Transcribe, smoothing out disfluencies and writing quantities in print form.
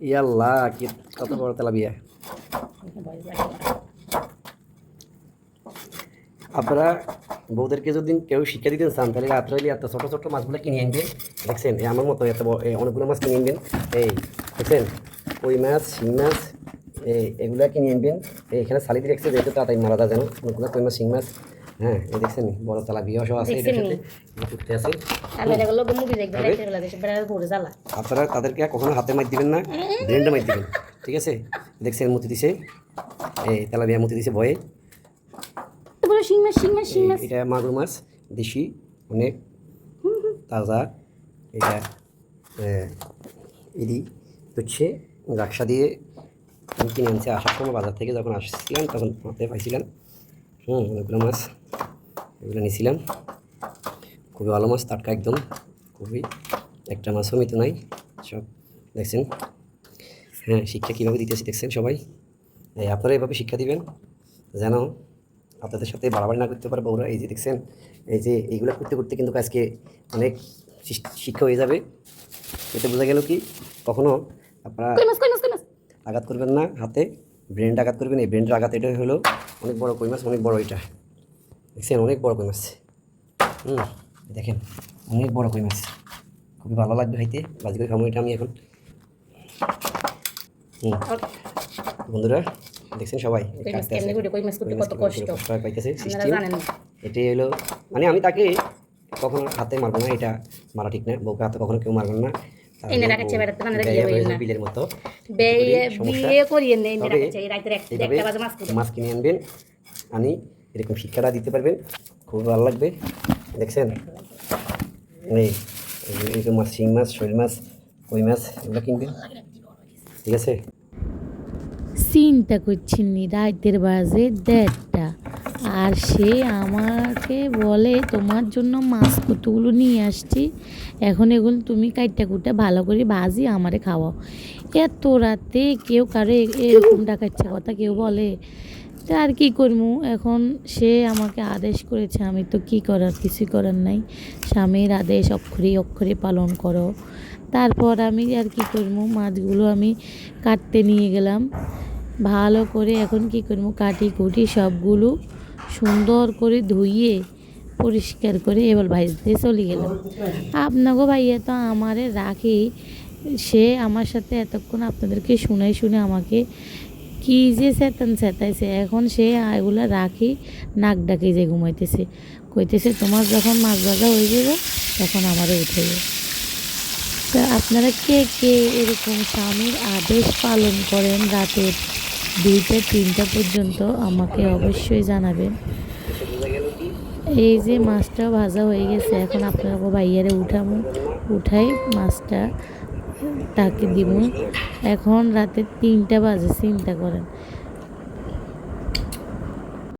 ইয়াল্লাহ কি কত বড় তেলাপিয়া। আপনারা বউদেরকে যদি কেউ শিক্ষা দিতে চান তাহলে রাত্রে হলে এত ছোটো ছোটো মাছগুলো কিনে আনবেন। দেখছেন আমার মতো এত অনেকগুলো মাছ কিনে আনবেন। এই দেখছেন কই মাছ, শিং মাছ, এগুলো কিনে আনবেন। এখানে সালি দিয়ে রেখেছে যেহেতু তাড়াতাড়ি মারা যায় যেন অনেকগুলো কই মাছ, শিং মাছ। হ্যাঁ এই দেখছেন বড় তেলাপিয়া সহ আছে, এটার সাথে করতে আছে। আপনারা তাদেরকে কখনো হাতে মার দিবেন না, ব্রেন্ডে মার দিবেন, ঠিক আছে? দেখছেন মুতি দিছে, এই তেলাপিয়া মুতি দিছে ভয়ে। এটা মাগুর মাছ, দেশি, অনেক তাজা। এটা এদি হচ্ছে রাক্সা দিয়ে আমি কিনে আনছি আসার সময় বাজার থেকে। যখন আসছিলাম তখন হাতে পাইছিলাম অনেকগুলো মাছ, এগুলো নিয়েছিলাম। খুবই ভালো মাছ, টাটকা একদম, খুবই একটা মাছও মৃত নাই সব। দেখছেন হ্যাঁ শিক্ষা কীভাবে দিতেছি দেখছেন সবাই। আপনারা এভাবে শিক্ষা দিবেন যেন আপনাদের সাথে বাড়াবাড়ি না করতে পারে বউরা। এই যে দেখছেন, এই যে এইগুলো করতে করতে কিন্তু আজকে অনেক শিক্ষা হয়ে যাবে। এতে বোঝা গেল কি কখনো আপনারা আঘাত করবেন না হাতে, ব্রেন্ড আঘাত করবেন। এই ব্রেন্ডের আঘাত এটা হলো অনেক বড় কই মাছ, অনেক বড়। এটা দেখছেন অনেক বড় কই মাছ। দেখেন অনেক বড় কই মাছ, খুবই ভালো লাগবে খাইতে। বাজি করে খাবো এটা আমি এখন। বন্ধুরা দেখছেন সবাই পাইতেছে সিস্টেম। এটাই হলো মানে আমি তাকে কখনো হাতে মারবো না, এটা মারা ঠিক না। বউকে হাতে কখনো কেউ মারবেন না, বিলের মতো। মাছ কিনে আনবেন, আনি এরকম শিক্ষাটা দিতে পারবেন, খুব ভালো লাগবে। দেখছেন এই মাছ, শিং মাছ, শৈল মাছ, কই মাছ এগুলো কিনবেন, ঠিক আছে? চিন্তা করছিনি রাতের বাজে 1:30 আর সে আমাকে বলে তোমার জন্য মাছ কতগুলো নিয়ে আসছি, এখন এগুলো তুমি কাইটা কুটা ভালো করে ভাজি আমারে খাওয়াও। এত রাতে কেউ কারো এরকম ডাকাচ্ছে কথা কেউ বলে? তা আর কী করবো, এখন সে আমাকে আদেশ করেছে, আমি তো কী করার, কিছুই করার নাই। স্বামীর আদেশ অক্ষরে অক্ষরে পালন করো। তারপর আমি আর কী করবো, মাছগুলো আমি কাটতে নিয়ে গেলাম ভালো করে। এখন কী করবো, কাটি কুটি সবগুলো সুন্দর করে ধুইয়ে পরিষ্কার করে এবার ভাজতে চলে গেলাম। আপনাকে ভাইয়া তো আমারে রাখি, সে আমার সাথে এতক্ষণ আপনাদেরকে শুনে শুনে আমাকে কী যে চেতাইছে। এখন সে এগুলো রাখি নাক ডাকে যে ঘুমাইতেছে, কইতেছে তোমার যখন মাছ ভাজা হয়ে যাবে তখন আমারে উঠে যাবে। তা আপনারা কে কে এরকম স্বামীর আদেশ পালন করেন রাতের 2টা 3টা পর্যন্ত আমাকে অবশ্যই জানাবেন। এই যে মাছটা ভাজা হয়ে গেছে, এখন আপনারা ভাইয়ারে উঠাই মাছটা তাকে দিব। এখন রাতে 3টা বাজে, চিন্তা করেন।